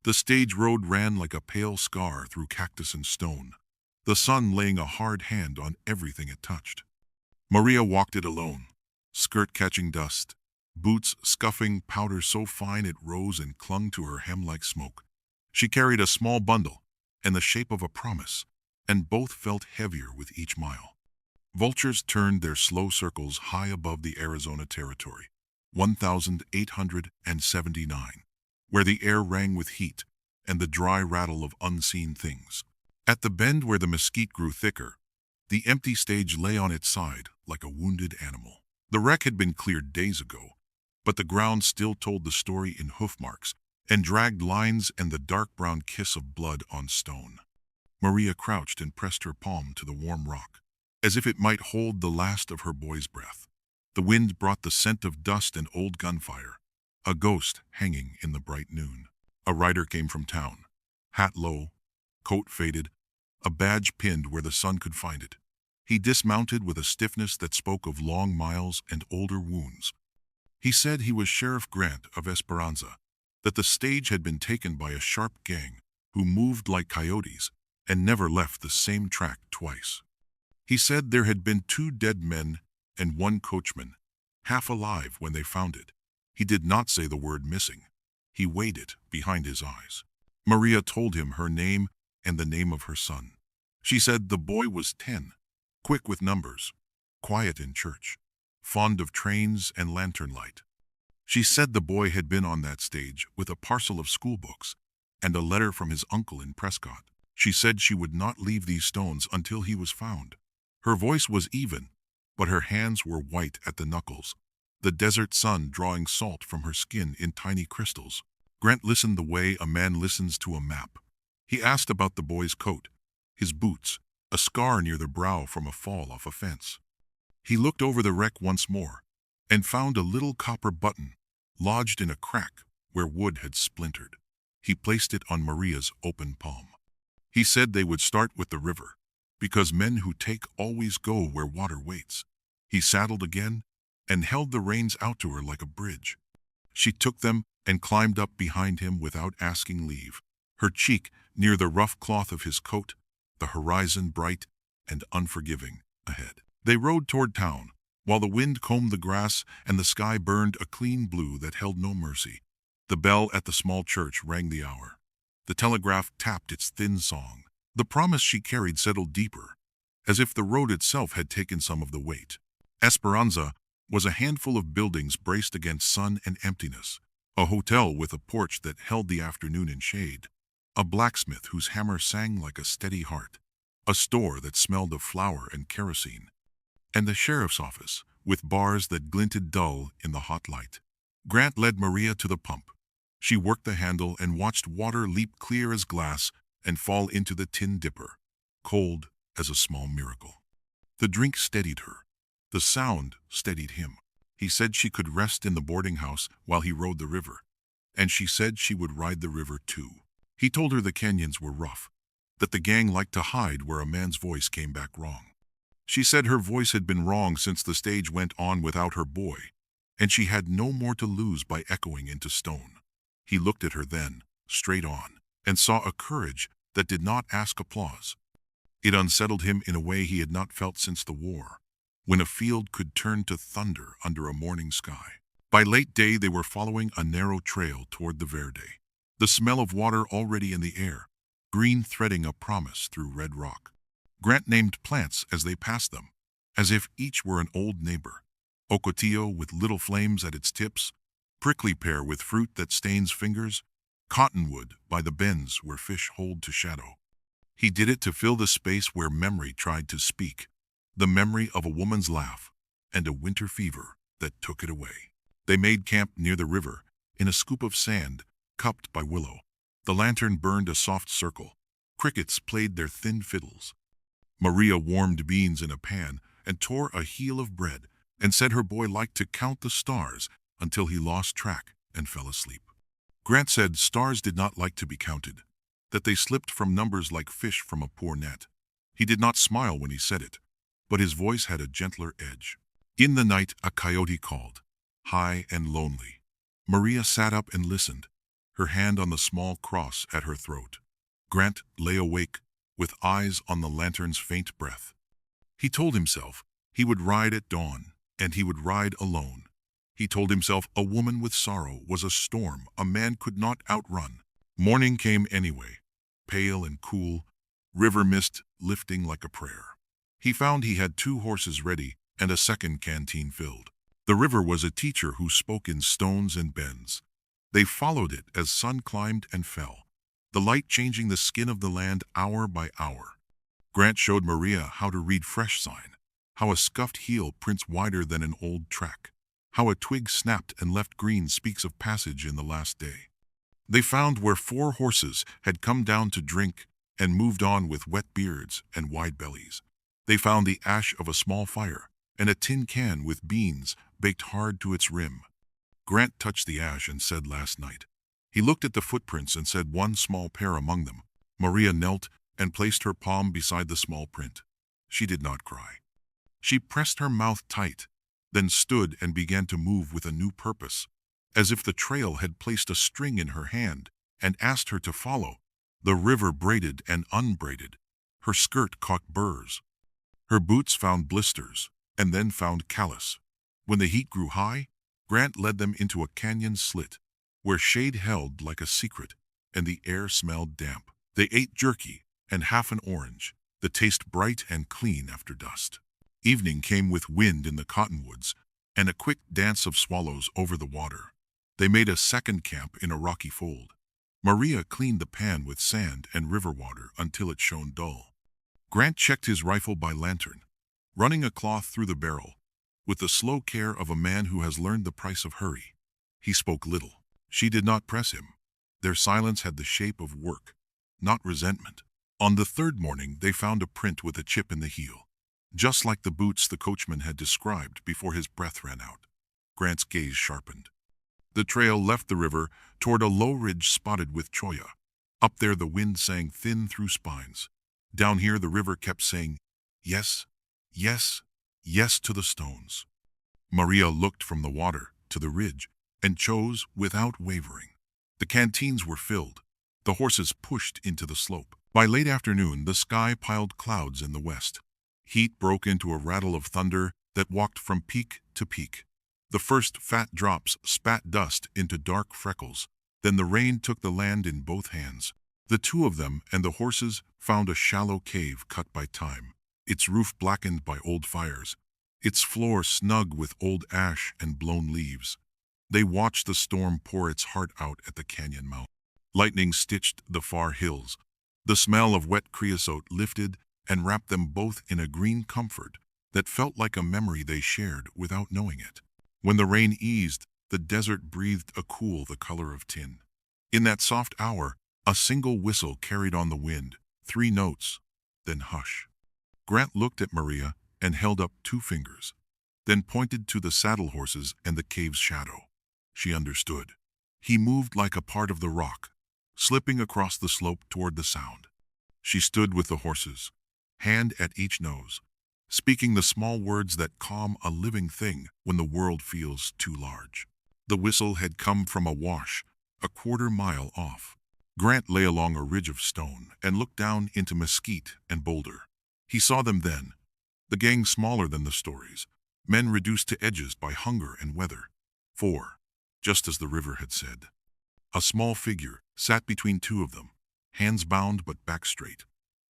The stage road ran like a pale scar through cactus and stone, the sun laying a hard hand on everything it touched. Maria walked it alone, skirt catching dust, boots scuffing powder so fine it rose and clung to her hem like smoke. She carried a small bundle, in the shape of a promise, and both felt heavier with each mile. Vultures turned their slow circles high above the Arizona territory, 1,879, where the air rang with heat and the dry rattle of unseen things. At the bend where the mesquite grew thicker, the empty stage lay on its side like a wounded animal. The wreck had been cleared days ago, but the ground still told the story in hoof marks and dragged lines and the dark brown kiss of blood on stone. Maria crouched and pressed her palm to the warm rock, as if it might hold the last of her boy's breath. The wind brought the scent of dust and old gunfire, a ghost hanging in the bright noon. A rider came from town, hat low, coat faded, a badge pinned where the sun could find it. He dismounted with a stiffness that spoke of long miles and older wounds. He said he was Sheriff Grant of Esperanza, that the stage had been taken by a sharp gang who moved like coyotes and never left the same track twice. He said there had been 2 dead men and 1 coachman, half alive when they found it. He did not say the word missing. He weighed it behind his eyes. Maria told him her name and the name of her son. She said the boy was 10, quick with numbers, quiet in church, fond of trains and lantern light. She said the boy had been on that stage with a parcel of school books and a letter from his uncle in Prescott. She said she would not leave these stones until he was found. Her voice was even, but her hands were white at the knuckles, the desert sun drawing salt from her skin in tiny crystals. Grant listened the way a man listens to a map. He asked about the boy's coat, his boots, a scar near the brow from a fall off a fence. He looked over the wreck once more and found a little copper button lodged in a crack where wood had splintered. He placed it on Maria's open palm. He said they would start with the river, because men who take always go where water waits. He saddled again and held the reins out to her like a bridge. She took them and climbed up behind him without asking leave, her cheek near the rough cloth of his coat, the horizon bright and unforgiving ahead. They rode toward town, while the wind combed the grass and the sky burned a clean blue that held no mercy. The bell at the small church rang the hour. The telegraph tapped its thin song. The promise she carried settled deeper, as if the road itself had taken some of the weight. Esperanza was a handful of buildings braced against sun and emptiness, a hotel with a porch that held the afternoon in shade, a blacksmith whose hammer sang like a steady heart, a store that smelled of flour and kerosene, and the sheriff's office with bars that glinted dull in the hot light. Grant led Maria to the pump. She worked the handle and watched water leap clear as glass and fall into the tin dipper, cold as a small miracle. The drink steadied her. The sound steadied him. He said she could rest in the boarding house while he rode the river, and she said she would ride the river too. He told her the canyons were rough, that the gang liked to hide where a man's voice came back wrong. She said her voice had been wrong since the stage went on without her boy, and she had no more to lose by echoing into stone. He looked at her then, straight on, and saw a courage that did not ask applause. It unsettled him in a way he had not felt since the war, when a field could turn to thunder under a morning sky. By late day they were following a narrow trail toward the Verde, the smell of water already in the air, green threading a promise through red rock. Grant named plants as they passed them, as if each were an old neighbor. Ocotillo with little flames at its tips, prickly pear with fruit that stains fingers, cottonwood by the bends where fish hold to shadow. He did it to fill the space where memory tried to speak, the memory of a woman's laugh and a winter fever that took it away. They made camp near the river, in a scoop of sand, cupped by willow. The lantern burned a soft circle. Crickets played their thin fiddles. Maria warmed beans in a pan and tore a heel of bread and said her boy liked to count the stars until he lost track and fell asleep. Grant said stars did not like to be counted, that they slipped from numbers like fish from a poor net. He did not smile when he said it, but his voice had a gentler edge. In the night a coyote called, high and lonely. Maria sat up and listened, her hand on the small cross at her throat. Grant lay awake, with eyes on the lantern's faint breath. He told himself he would ride at dawn, and he would ride alone. He told himself a woman with sorrow was a storm a man could not outrun. Morning came anyway, pale and cool, river mist lifting like a prayer. He found he had 2 horses ready and a second canteen filled. The river was a teacher who spoke in stones and bends. They followed it as sun climbed and fell, the light changing the skin of the land hour by hour. Grant showed Maria how to read fresh sign, how a scuffed heel prints wider than an old track, how a twig snapped and left green speaks of passage in the last day. They found where 4 horses had come down to drink and moved on with wet beards and wide bellies. They found the ash of a small fire and a tin can with beans baked hard to its rim. Grant touched the ash and said last night. He looked at the footprints and said one small pair among them. Maria knelt and placed her palm beside the small print. She did not cry. She pressed her mouth tight, then stood and began to move with a new purpose, as if the trail had placed a string in her hand and asked her to follow. The river braided and unbraided. Her skirt caught burrs. Her boots found blisters, and then found callus. When the heat grew high, Grant led them into a canyon slit, where shade held like a secret, and the air smelled damp. They ate jerky and half an orange, the taste bright and clean after dust. Evening came with wind in the cottonwoods, and a quick dance of swallows over the water. They made a second camp in a rocky fold. Maria cleaned the pan with sand and river water until it shone dull. Grant checked his rifle by lantern, running a cloth through the barrel, with the slow care of a man who has learned the price of hurry. He spoke little. She did not press him. Their silence had the shape of work, not resentment. On the 3rd morning, they found a print with a chip in the heel, just like the boots the coachman had described before his breath ran out. Grant's gaze sharpened. The trail left the river toward a low ridge spotted with cholla. Up there the wind sang thin through spines. Down here the river kept saying, yes, yes, yes to the stones. Maria looked from the water to the ridge and chose without wavering. The canteens were filled. The horses pushed into the slope. By late afternoon, the sky piled clouds in the west. Heat broke into a rattle of thunder that walked from peak to peak. The first fat drops spat dust into dark freckles. Then the rain took the land in both hands. The 2 of them and the horses found a shallow cave cut by time, its roof blackened by old fires, its floor snug with old ash and blown leaves. They watched the storm pour its heart out at the canyon mouth. Lightning stitched the far hills. The smell of wet creosote lifted and wrapped them both in a green comfort that felt like a memory they shared without knowing it. When the rain eased, the desert breathed a cool the color of tin. In that soft hour, a single whistle carried on the wind, 3 notes, then hush. Grant looked at Maria and held up 2 fingers, then pointed to the saddle horses and the cave's shadow. She understood. He moved like a part of the rock, slipping across the slope toward the sound. She stood with the horses, hand at each nose, speaking the small words that calm a living thing when the world feels too large. The whistle had come from a wash, a 1/4 mile off. Grant lay along a ridge of stone and looked down into mesquite and boulder. He saw them then, the gang smaller than the stories, men reduced to edges by hunger and weather. 4, just as the river had said. A small figure sat between 2 of them, hands bound but back straight.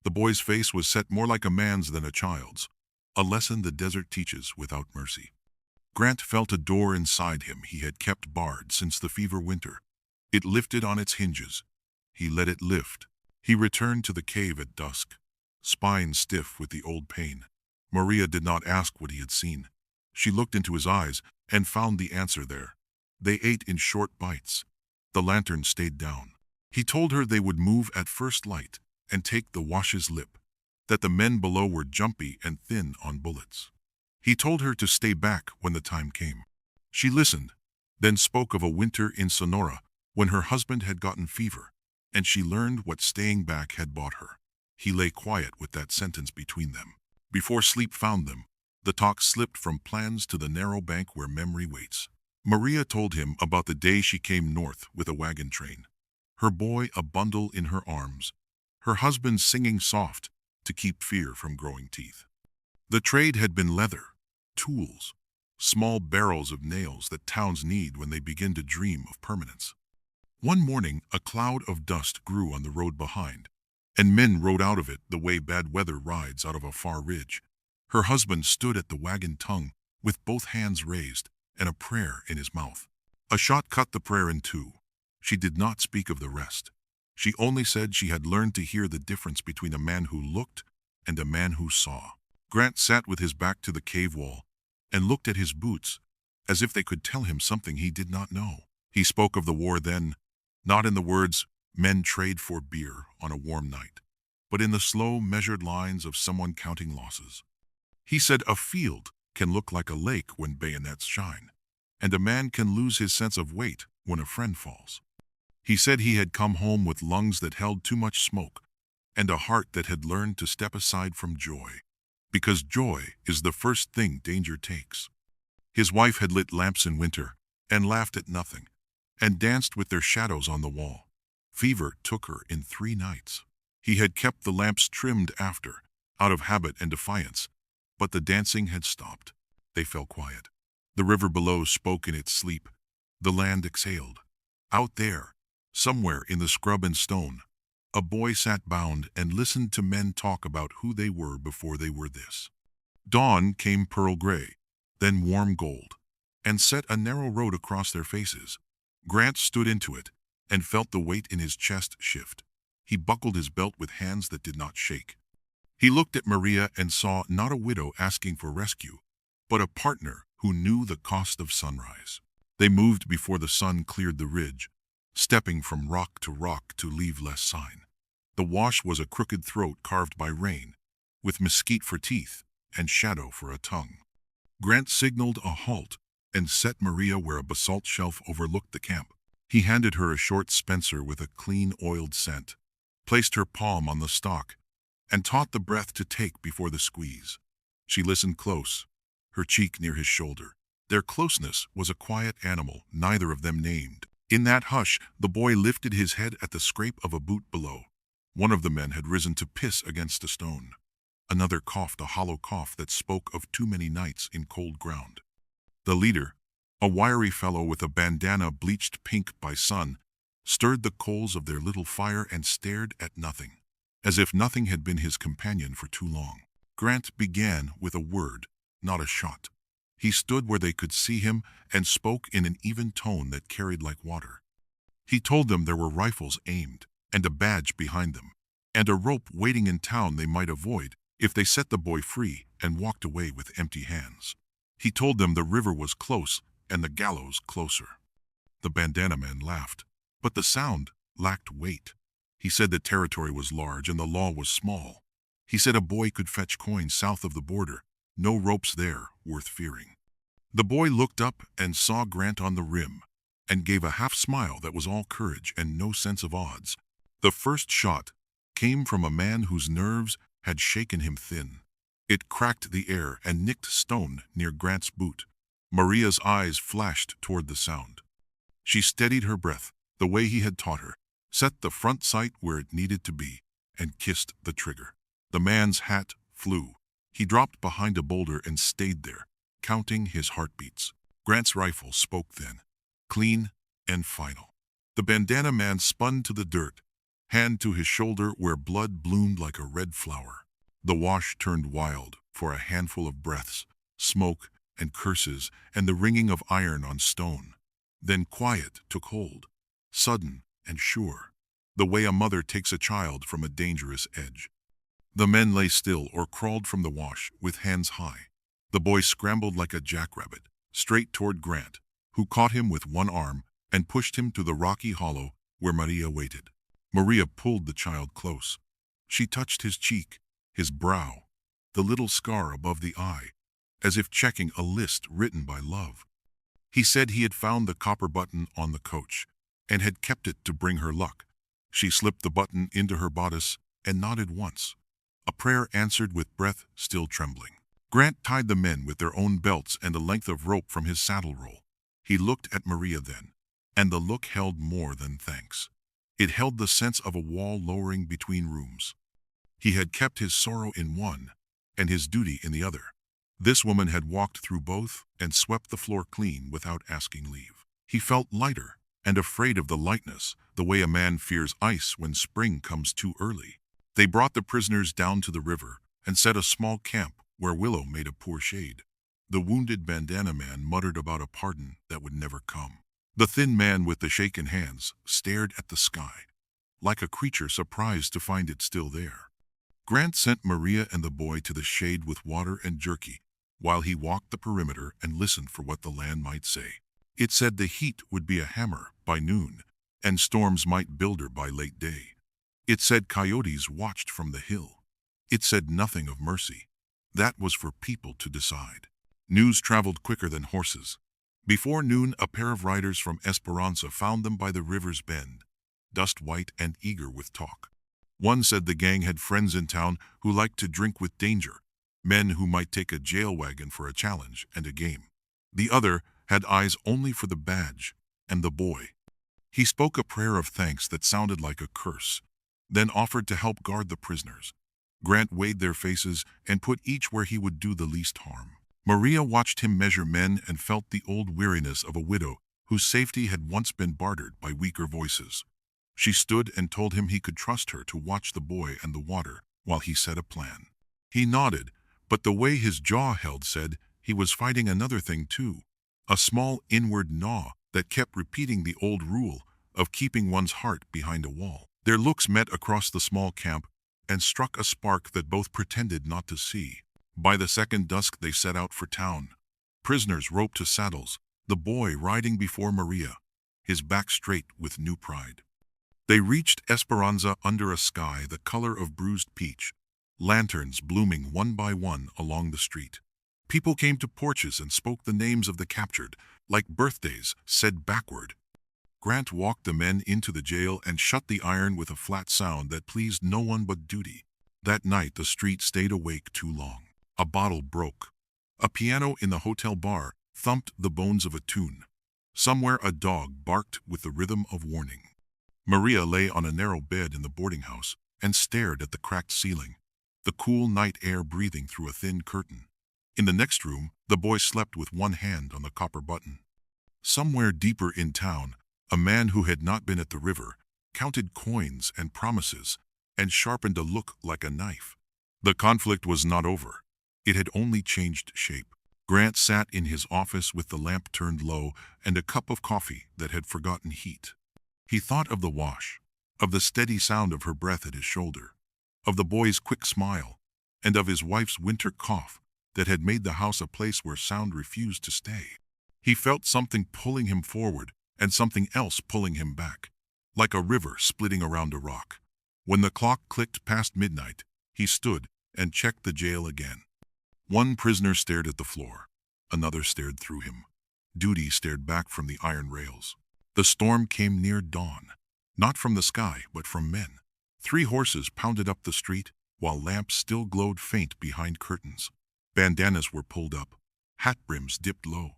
The boy's face was set more like a man's than a child's, a lesson the desert teaches without mercy. Grant felt a door inside him he had kept barred since the fever winter. It lifted on its hinges. He let it lift. He returned to the cave at dusk, spine stiff with the old pain. Maria did not ask what he had seen. She looked into his eyes and found the answer there. They ate in short bites. The lantern stayed down. He told her they would move at first light and take the wash's lip, that the men below were jumpy and thin on bullets. He told her to stay back when the time came. She listened, then spoke of a winter in Sonora when her husband had gotten fever, and she learned what staying back had bought her. He lay quiet with that sentence between them. Before sleep found them, the talk slipped from plans to the narrow bank where memory waits. Maria told him about the day she came north with a wagon train. her boy a bundle in her arms, her husband singing soft to keep fear from growing teeth. The trade had been leather, tools, small barrels of nails that towns need when they begin to dream of permanence. One morning, a cloud of dust grew on the road behind, and men rode out of it the way bad weather rides out of a far ridge. Her husband stood at the wagon tongue with both hands raised and a prayer in his mouth. A shot cut the prayer in two. She did not speak of the rest. She only said she had learned to hear the difference between a man who looked and a man who saw. Grant sat with his back to the cave wall and looked at his boots as if they could tell him something he did not know. He spoke of the war then, not in the words, "Men trade for beer on a warm night," but in the slow, measured lines of someone counting losses. He said a field can look like a lake when bayonets shine, and a man can lose his sense of weight when a friend falls. He said he had come home with lungs that held too much smoke and a heart that had learned to step aside from joy, because joy is the first thing danger takes. His wife had lit lamps in winter and laughed at nothing and danced with their shadows on the wall. Fever took her in 3 nights. He had kept the lamps trimmed after, out of habit and defiance, but the dancing had stopped. They fell quiet. The river below spoke in its sleep. The land exhaled. Out there, somewhere in the scrub and stone, a boy sat bound and listened to men talk about who they were before they were this. Dawn came pearl gray, then warm gold, and set a narrow road across their faces. Grant stood into it and felt the weight in his chest shift. He buckled his belt with hands that did not shake. He looked at Maria and saw not a widow asking for rescue, but a partner who knew the cost of sunrise. They moved before the sun cleared the ridge, stepping from rock to leave less sign. The wash was a crooked throat carved by rain, with mesquite for teeth and shadow for a tongue. Grant signaled a halt and set Maria where a basalt shelf overlooked the camp. He handed her a short spencer with a clean oiled scent, placed her palm on the stalk, and taught the breath to take before the squeeze. She listened close, her cheek near his shoulder. Their closeness was a quiet animal, neither of them named. In that hush, the boy lifted his head at the scrape of a boot below. One of the men had risen to piss against a stone. Another coughed a hollow cough that spoke of too many nights in cold ground. The leader, a wiry fellow with a bandana bleached pink by sun, stirred the coals of their little fire and stared at nothing, as if nothing had been his companion for too long. Grant began with a word, not a shot. He stood where they could see him and spoke in an even tone that carried like water. He told them there were rifles aimed, and a badge behind them, and a rope waiting in town they might avoid if they set the boy free and walked away with empty hands. He told them the river was close and the gallows closer. The bandana man laughed, but the sound lacked weight. He said the territory was large and the law was small. He said a boy could fetch coins south of the border, no ropes there worth fearing. The boy looked up and saw Grant on the rim, and gave a half smile that was all courage and no sense of odds. The first shot came from a man whose nerves had shaken him thin. It cracked the air and nicked stone near Grant's boot. Maria's eyes flashed toward the sound. She steadied her breath, the way he had taught her, set the front sight where it needed to be, and kissed the trigger. The man's hat flew. He dropped behind a boulder and stayed there, counting his heartbeats. Grant's rifle spoke then, clean and final. The bandana man spun to the dirt, hand to his shoulder where blood bloomed like a red flower. The wash turned wild for a handful of breaths, smoke and curses and the ringing of iron on stone. Then quiet took hold, sudden and sure, the way a mother takes a child from a dangerous edge. The men lay still or crawled from the wash with hands high. The boy scrambled like a jackrabbit, straight toward Grant, who caught him with one arm and pushed him to the rocky hollow where Maria waited. Maria pulled the child close. She touched his cheek, his brow, the little scar above the eye, as if checking a list written by love. He said he had found the copper button on the coach and had kept it to bring her luck. She slipped the button into her bodice and nodded once, a prayer answered with breath still trembling. Grant tied the men with their own belts and a length of rope from his saddle roll. He looked at Maria then, and the look held more than thanks. It held the sense of a wall lowering between rooms. He had kept his sorrow in one, and his duty in the other. This woman had walked through both and swept the floor clean without asking leave. He felt lighter and afraid of the lightness, the way a man fears ice when spring comes too early. They brought the prisoners down to the river and set a small camp where willow made a poor shade. The wounded bandana man muttered about a pardon that would never come. The thin man with the shaken hands stared at the sky, like a creature surprised to find it still there. Grant sent Maria and the boy to the shade with water and jerky, while he walked the perimeter and listened for what the land might say. It said the heat would be a hammer by noon, and storms might build her by late day. It said coyotes watched from the hill. It said nothing of mercy. That was for people to decide. News traveled quicker than horses. Before noon, a pair of riders from Esperanza found them by the river's bend, dust-white and eager with talk. One said the gang had friends in town who liked to drink with danger, men who might take a jail wagon for a challenge and a game. The other had eyes only for the badge and the boy. He spoke a prayer of thanks that sounded like a curse, then offered to help guard the prisoners. Grant weighed their faces and put each where he would do the least harm. Maria watched him measure men and felt the old weariness of a widow whose safety had once been bartered by weaker voices. She stood and told him he could trust her to watch the boy and the water while he set a plan. He nodded, but the way his jaw held said he was fighting another thing too, a small inward gnaw that kept repeating the old rule of keeping one's heart behind a wall. Their looks met across the small camp and struck a spark that both pretended not to see. By the second dusk they set out for town, prisoners roped to saddles, the boy riding before Maria, his back straight with new pride. They reached Esperanza under a sky the color of bruised peach, lanterns blooming one by one along the street. People came to porches and spoke the names of the captured, like birthdays said backward. Grant walked the men into the jail and shut the iron with a flat sound that pleased no one but duty. That night the street stayed awake too long. A bottle broke. A piano in the hotel bar thumped the bones of a tune. Somewhere a dog barked with the rhythm of warning. Maria lay on a narrow bed in the boarding house and stared at the cracked ceiling, the cool night air breathing through a thin curtain. In the next room, the boy slept with one hand on the copper button. Somewhere deeper in town, a man who had not been at the river counted coins and promises and sharpened a look like a knife. The conflict was not over. It had only changed shape. Grant sat in his office with the lamp turned low and a cup of coffee that had forgotten heat. He thought of the wash, of the steady sound of her breath at his shoulder, of the boy's quick smile, and of his wife's winter cough that had made the house a place where sound refused to stay. He felt something pulling him forward and something else pulling him back, like a river splitting around a rock. When the clock clicked past midnight, he stood and checked the jail again. One prisoner stared at the floor. Another stared through him. Duty stared back from the iron rails. The storm came near dawn, not from the sky, but from men. 3 horses pounded up the street, while lamps still glowed faint behind curtains. Bandanas were pulled up. Hat brims dipped low.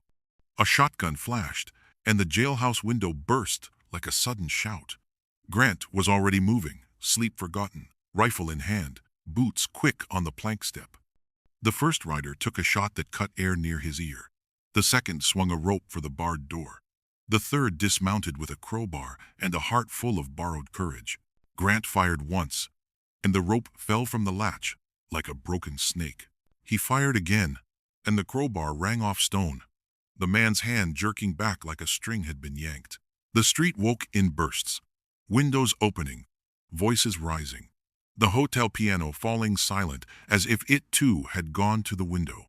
A shotgun flashed, and the jailhouse window burst like a sudden shout. Grant was already moving, sleep forgotten, rifle in hand, boots quick on the plank step. The first rider took a shot that cut air near his ear. The second swung a rope for the barred door. The third dismounted with a crowbar and a heart full of borrowed courage. Grant fired once, and the rope fell from the latch like a broken snake. He fired again, and the crowbar rang off stone, the man's hand jerking back like a string had been yanked. The street woke in bursts, windows opening, voices rising. The hotel piano falling silent as if it too had gone to the window.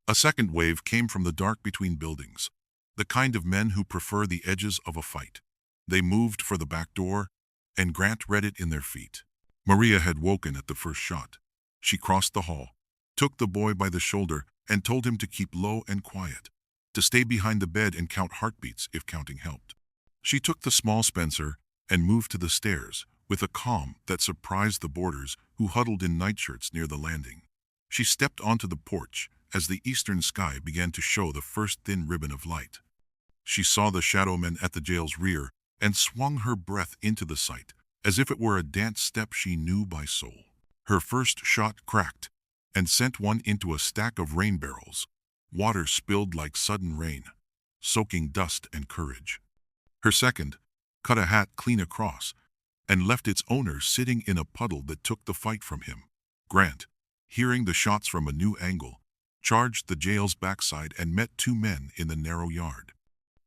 A second wave came from the dark between buildings, the kind of men who prefer the edges of a fight. They moved for the back door, and Grant read it in their feet. Maria had woken at the first shot. She crossed the hall, took the boy by the shoulder, and told him to keep low and quiet, to stay behind the bed and count heartbeats if counting helped. She took the small Spencer and moved to the stairs, with a calm that surprised the boarders who huddled in nightshirts near the landing. She stepped onto the porch as the eastern sky began to show the first thin ribbon of light. She saw the shadow men at the jail's rear, and swung her breath into the sight, as if it were a dance step she knew by soul. Her first shot cracked and sent one into a stack of rain barrels. Water spilled like sudden rain, soaking dust and courage. Her second cut a hat clean across and left its owner sitting in a puddle that took the fight from him. Grant, hearing the shots from a new angle, charged the jail's backside and met two men in the narrow yard.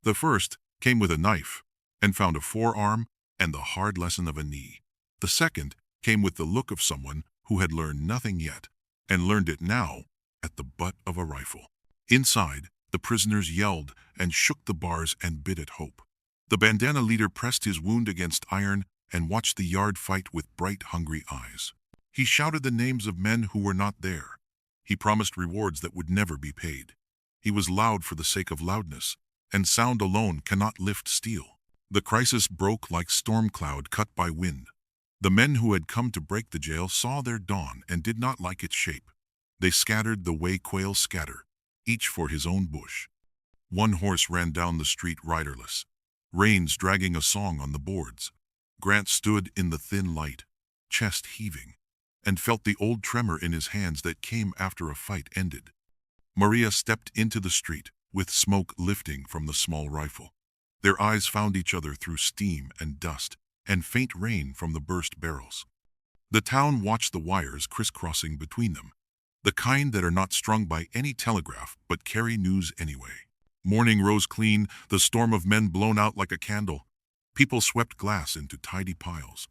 The first came with a knife and found a forearm and the hard lesson of a knee. The second came with the look of someone who had learned nothing yet and learned it now at the butt of a rifle. Inside, the prisoners yelled and shook the bars and bit at hope. The bandana leader pressed his wound against iron and watched the yard fight with bright, hungry eyes. He shouted the names of men who were not there. He promised rewards that would never be paid. He was loud for the sake of loudness, and sound alone cannot lift steel. The crisis broke like storm cloud cut by wind. The men who had come to break the jail saw their dawn and did not like its shape. They scattered the way quails scatter, each for his own bush. One horse ran down the street riderless, reins dragging a song on the boards. Grant stood in the thin light, chest heaving, and felt the old tremor in his hands that came after a fight ended. Maria stepped into the street, with smoke lifting from the small rifle. Their eyes found each other through steam and dust, and faint rain from the burst barrels. The town watched the wires crisscrossing between them, the kind that are not strung by any telegraph but carry news anyway. Morning rose clean, the storm of men blown out like a candle. People swept glass into tidy piles.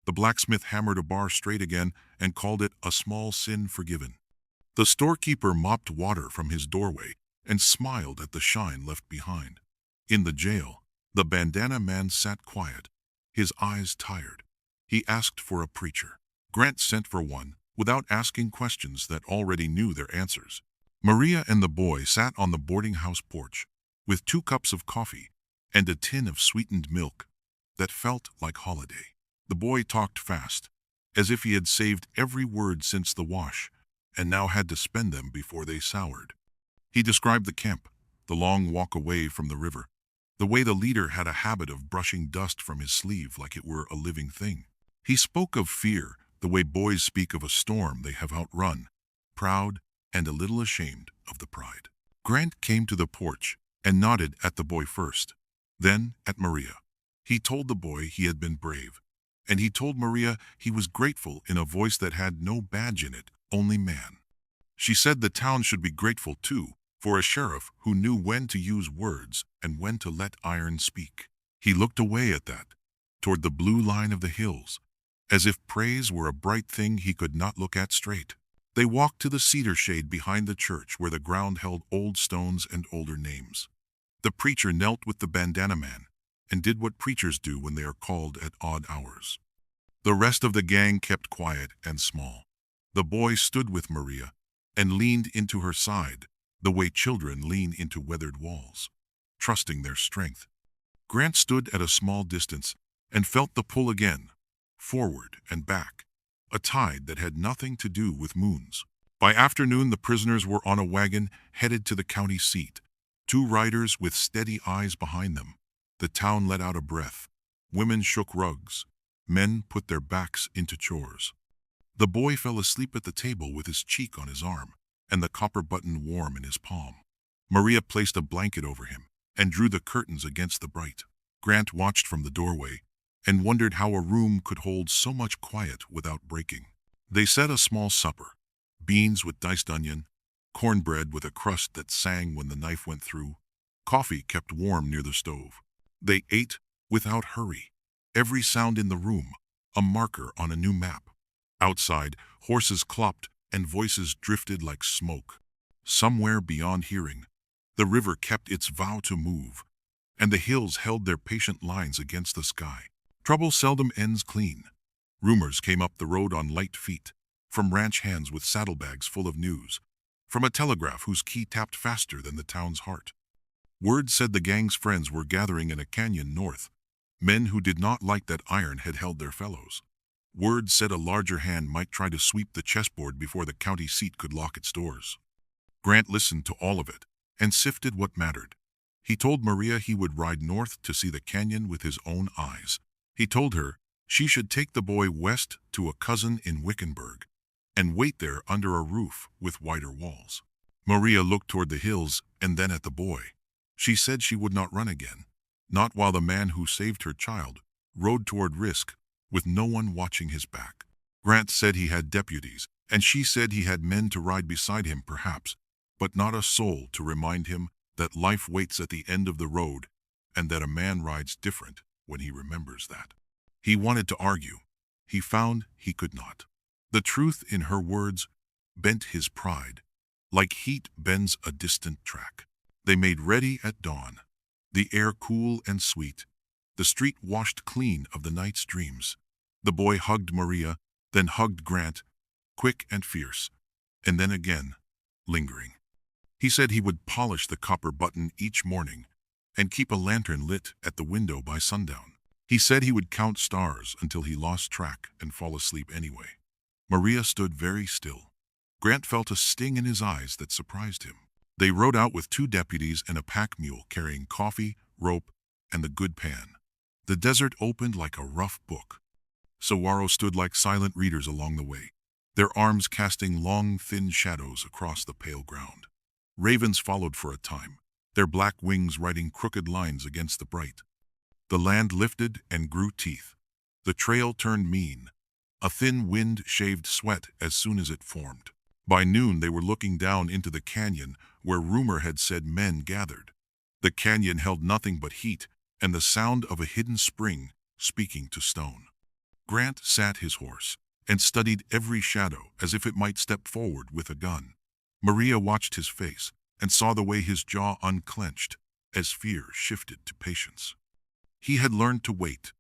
The blacksmith hammered a bar straight again and called it a small sin forgiven. The storekeeper mopped water from his doorway and smiled at the shine left behind. In the jail, the bandana man sat quiet, his eyes tired. He asked for a preacher. Grant sent for one, without asking questions that already knew their answers. Maria and the boy sat on the boarding house porch, with 2 cups of coffee and a tin of sweetened milk that felt like holiday. The boy talked fast, as if he had saved every word since the wash, and now had to spend them before they soured. He described the camp, the long walk away from the river, the way the leader had a habit of brushing dust from his sleeve like it were a living thing. He spoke of fear, the way boys speak of a storm they have outrun, proud and a little ashamed of the pride. Grant came to the porch and nodded at the boy first, then at Maria. He told the boy he had been brave, and he told Maria he was grateful in a voice that had no badge in it, only man. She said the town should be grateful too, for a sheriff who knew when to use words and when to let iron speak. He looked away at that, toward the blue line of the hills, as if praise were a bright thing he could not look at straight. They walked to the cedar shade behind the church where the ground held old stones and older names. The preacher knelt with the bandana man and did what preachers do when they are called at odd hours. The rest of the gang kept quiet and small. The boy stood with Maria and leaned into her side, the way children lean into weathered walls, trusting their strength. Grant stood at a small distance and felt the pull again, forward and back, a tide that had nothing to do with moons. By afternoon, the prisoners were on a wagon headed to the county seat, 2 riders with steady eyes behind them. The town let out a breath. Women shook rugs. Men put their backs into chores. The boy fell asleep at the table with his cheek on his arm and the copper button warm in his palm. Maria placed a blanket over him and drew the curtains against the bright. Grant watched from the doorway and wondered how a room could hold so much quiet without breaking. They set a small supper, beans with diced onion, cornbread with a crust that sang when the knife went through, coffee kept warm near the stove. They ate without hurry, every sound in the room a marker on a new map. Outside, horses clopped and voices drifted like smoke. Somewhere beyond hearing, the river kept its vow to move, and the hills held their patient lines against the sky. Trouble seldom ends clean. Rumors came up the road on light feet, from ranch hands with saddlebags full of news, from a telegraph whose key tapped faster than the town's heart. Word said the gang's friends were gathering in a canyon north, men who did not like that iron had held their fellows. Word said a larger hand might try to sweep the chessboard before the county seat could lock its doors. Grant listened to all of it and sifted what mattered. He told Maria he would ride north to see the canyon with his own eyes. He told her she should take the boy west to a cousin in Wickenburg and wait there under a roof with wider walls. Maria looked toward the hills and then at the boy. She said she would not run again, not while the man who saved her child rode toward risk with no one watching his back. Grant said he had deputies, and she said he had men to ride beside him perhaps, but not a soul to remind him that life waits at the end of the road and that a man rides different when he remembers that. He wanted to argue. He found he could not. The truth in her words bent his pride, like heat bends a distant track. They made ready at dawn, the air cool and sweet, the street washed clean of the night's dreams. The boy hugged Maria, then hugged Grant, quick and fierce, and then again, lingering. He said he would polish the copper button each morning and keep a lantern lit at the window by sundown. He said he would count stars until he lost track and fall asleep anyway. Maria stood very still. Grant felt a sting in his eyes that surprised him. They rode out with 2 deputies and a pack mule carrying coffee, rope, and the good pan. The desert opened like a rough book. Saguaro stood like silent readers along the way, their arms casting long, thin shadows across the pale ground. Ravens followed for a time, their black wings writing crooked lines against the bright. The land lifted and grew teeth. The trail turned mean. A thin wind shaved sweat as soon as it formed. By noon they were looking down into the canyon where rumor had said men gathered. The canyon held nothing but heat and the sound of a hidden spring speaking to stone. Grant sat his horse and studied every shadow as if it might step forward with a gun. Maria watched his face and saw the way his jaw unclenched as fear shifted to patience. He had learned to wait,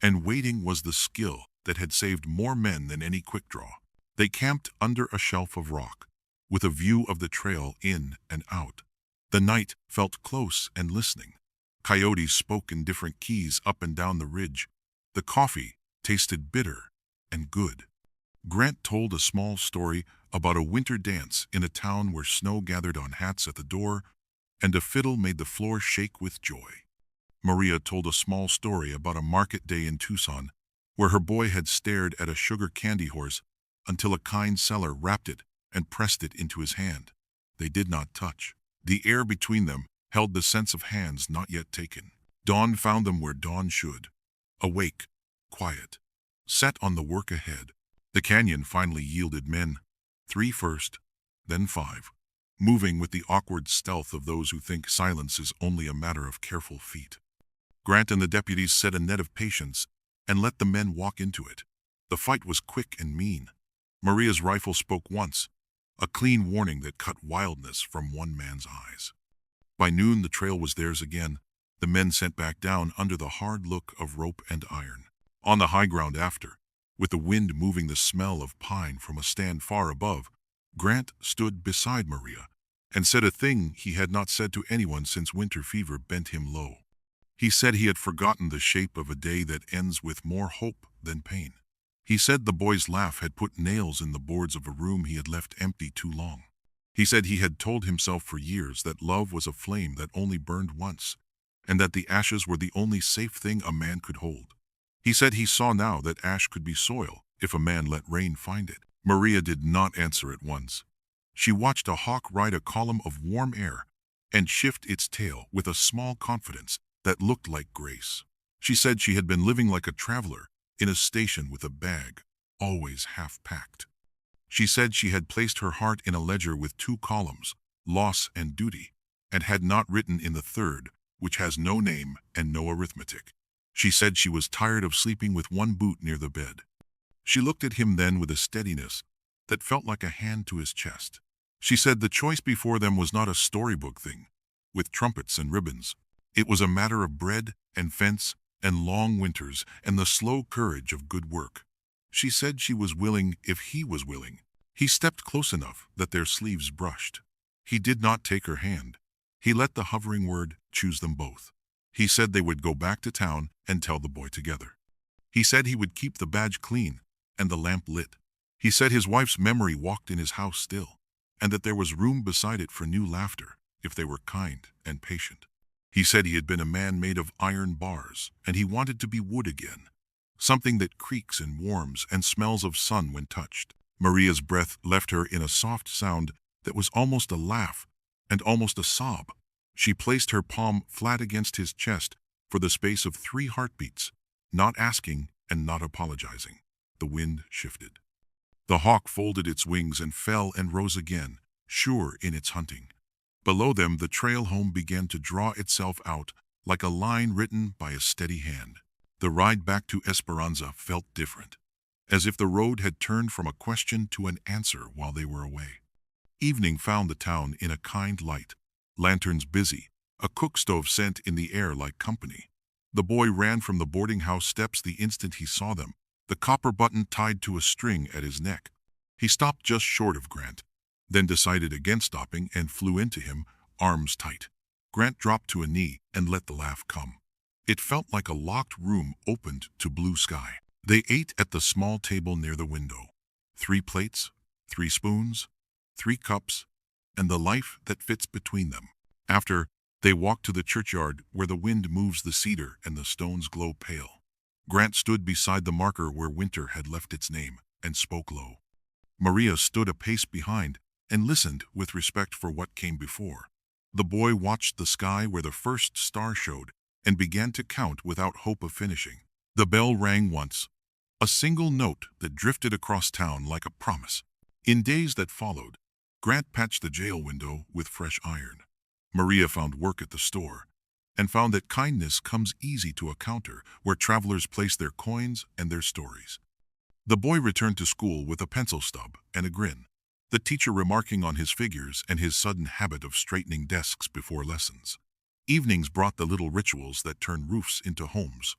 and waiting was the skill that had saved more men than any quick draw. They camped under a shelf of rock, with a view of the trail in and out. The night felt close and listening. Coyotes spoke in different keys up and down the ridge. The coffee tasted bitter and good. Grant told a small story about a winter dance in a town where snow gathered on hats at the door, and a fiddle made the floor shake with joy. Maria told a small story about a market day in Tucson, where her boy had stared at a sugar candy horse until a kind seller wrapped it and pressed it into his hand. They did not touch. The air between them held the sense of hands not yet taken. Dawn found them where dawn should, awake, quiet, set on the work ahead. The canyon finally yielded men, 3 first, then 5, moving with the awkward stealth of those who think silence is only a matter of careful feet. Grant and the deputies set a net of patience and let the men walk into it. The fight was quick and mean. Maria's rifle spoke once, a clean warning that cut wildness from one man's eyes. By noon the trail was theirs again, the men sent back down under the hard look of rope and iron. On the high ground after, with the wind moving the smell of pine from a stand far above, Grant stood beside Maria and said a thing he had not said to anyone since winter fever bent him low. He said he had forgotten the shape of a day that ends with more hope than pain. He said the boy's laugh had put nails in the boards of a room he had left empty too long. He said he had told himself for years that love was a flame that only burned once, and that the ashes were the only safe thing a man could hold. He said he saw now that ash could be soil if a man let rain find it. Maria did not answer at once. She watched a hawk ride a column of warm air and shift its tail with a small confidence that looked like grace. She said she had been living like a traveler in a station with a bag, always half-packed. She said she had placed her heart in a ledger with 2 columns, loss and duty, and had not written in the third, which has no name and no arithmetic. She said she was tired of sleeping with one boot near the bed. She looked at him then with a steadiness that felt like a hand to his chest. She said the choice before them was not a storybook thing, with trumpets and ribbons. It was a matter of bread and fence and long winters and the slow courage of good work. She said she was willing if he was willing. He stepped close enough that their sleeves brushed. He did not take her hand. He let the hovering word choose them both. He said they would go back to town and tell the boy together. He said he would keep the badge clean and the lamp lit. He said his wife's memory walked in his house still, and that there was room beside it for new laughter if they were kind and patient. He said he had been a man made of iron bars, and he wanted to be wood again, something that creaks and warms and smells of sun when touched. Maria's breath left her in a soft sound that was almost a laugh and almost a sob. She placed her palm flat against his chest for the space of 3 heartbeats, not asking and not apologizing. The wind shifted. The hawk folded its wings and fell and rose again, sure in its hunting. Below them, the trail home began to draw itself out like a line written by a steady hand. The ride back to Esperanza felt different, as if the road had turned from a question to an answer while they were away. Evening found the town in a kind light, lanterns busy, a cook stove scent in the air like company. The boy ran from the boarding house steps the instant he saw them, the copper button tied to a string at his neck. He stopped just short of Grant, then decided against stopping and flew into him, arms tight. Grant dropped to a knee and let the laugh come. It felt like a locked room opened to blue sky. They ate at the small table near the window. 3 plates, 3 spoons, 3 cups, and the life that fits between them. After, they walked to the churchyard where the wind moves the cedar and the stones glow pale. Grant stood beside the marker where winter had left its name and spoke low. Maria stood a pace behind and listened with respect for what came before. The boy watched the sky where the first star showed and began to count without hope of finishing. The bell rang once, a single note that drifted across town like a promise. In days that followed, Grant patched the jail window with fresh iron. Maria found work at the store and found that kindness comes easy to a counter where travelers place their coins and their stories. The boy returned to school with a pencil stub and a grin, the teacher remarking on his figures and his sudden habit of straightening desks before lessons. Evenings brought the little rituals that turn roofs into homes.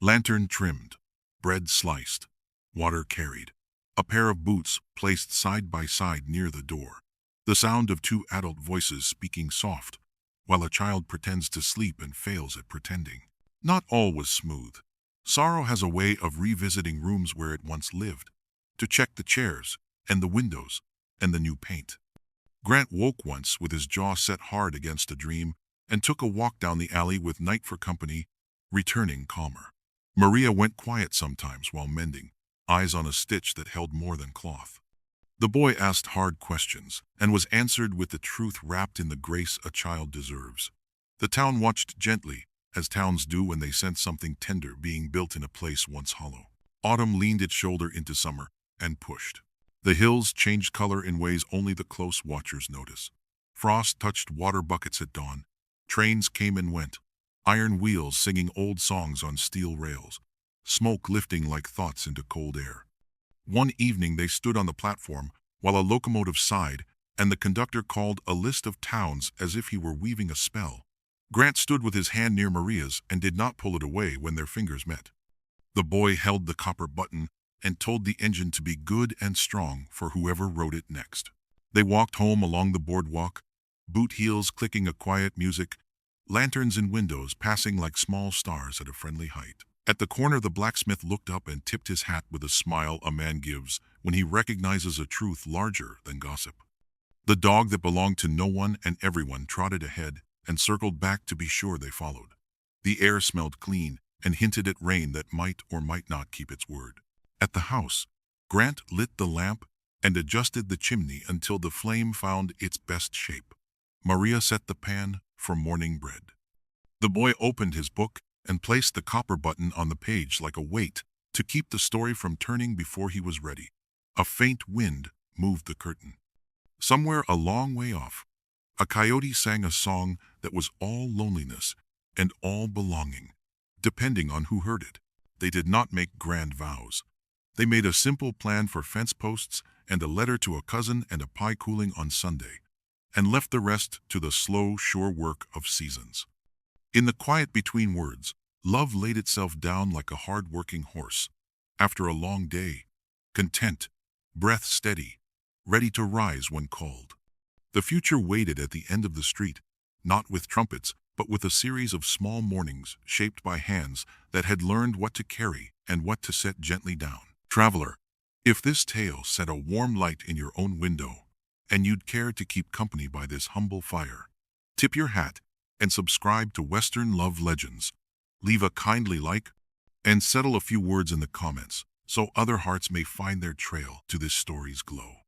Lantern trimmed, bread sliced, water carried, a pair of boots placed side by side near the door, the sound of 2 adult voices speaking soft, while a child pretends to sleep and fails at pretending. Not all was smooth. Sorrow has a way of revisiting rooms where it once lived, to check the chairs and the windows and the new paint. Grant woke once with his jaw set hard against a dream and took a walk down the alley with night for company, returning calmer. Maria went quiet sometimes while mending, eyes on a stitch that held more than cloth. The boy asked hard questions and was answered with the truth wrapped in the grace a child deserves. The town watched gently, as towns do when they sense something tender being built in a place once hollow. Autumn leaned its shoulder into summer and pushed. The hills changed color in ways only the close watchers notice. Frost touched water buckets at dawn. Trains came and went, iron wheels singing old songs on steel rails, smoke lifting like thoughts into cold air. One evening they stood on the platform while a locomotive sighed and the conductor called a list of towns as if he were weaving a spell. Grant stood with his hand near Maria's and did not pull it away when their fingers met. The boy held the copper button and told the engine to be good and strong for whoever rode it next. They walked home along the boardwalk, boot heels clicking a quiet music, lanterns in windows passing like small stars at a friendly height. At the corner, the blacksmith looked up and tipped his hat with a smile a man gives when he recognizes a truth larger than gossip. The dog that belonged to no one and everyone trotted ahead and circled back to be sure they followed. The air smelled clean and hinted at rain that might or might not keep its word. At the house, Grant lit the lamp and adjusted the chimney until the flame found its best shape. Maria set the pan for morning bread. The boy opened his book and placed the copper button on the page like a weight to keep the story from turning before he was ready. A faint wind moved the curtain. Somewhere a long way off, a coyote sang a song that was all loneliness and all belonging, depending on who heard it. They did not make grand vows. They made a simple plan for fence posts and a letter to a cousin and a pie cooling on Sunday, and left the rest to the slow, sure work of seasons. In the quiet between words, love laid itself down like a hard-working horse. After a long day, content, breath steady, ready to rise when called. The future waited at the end of the street, not with trumpets, but with a series of small mornings shaped by hands that had learned what to carry and what to set gently down. Traveler, if this tale set a warm light in your own window, and you'd care to keep company by this humble fire, tip your hat and subscribe to Western Love Legends. Leave a kindly like and settle a few words in the comments so other hearts may find their trail to this story's glow.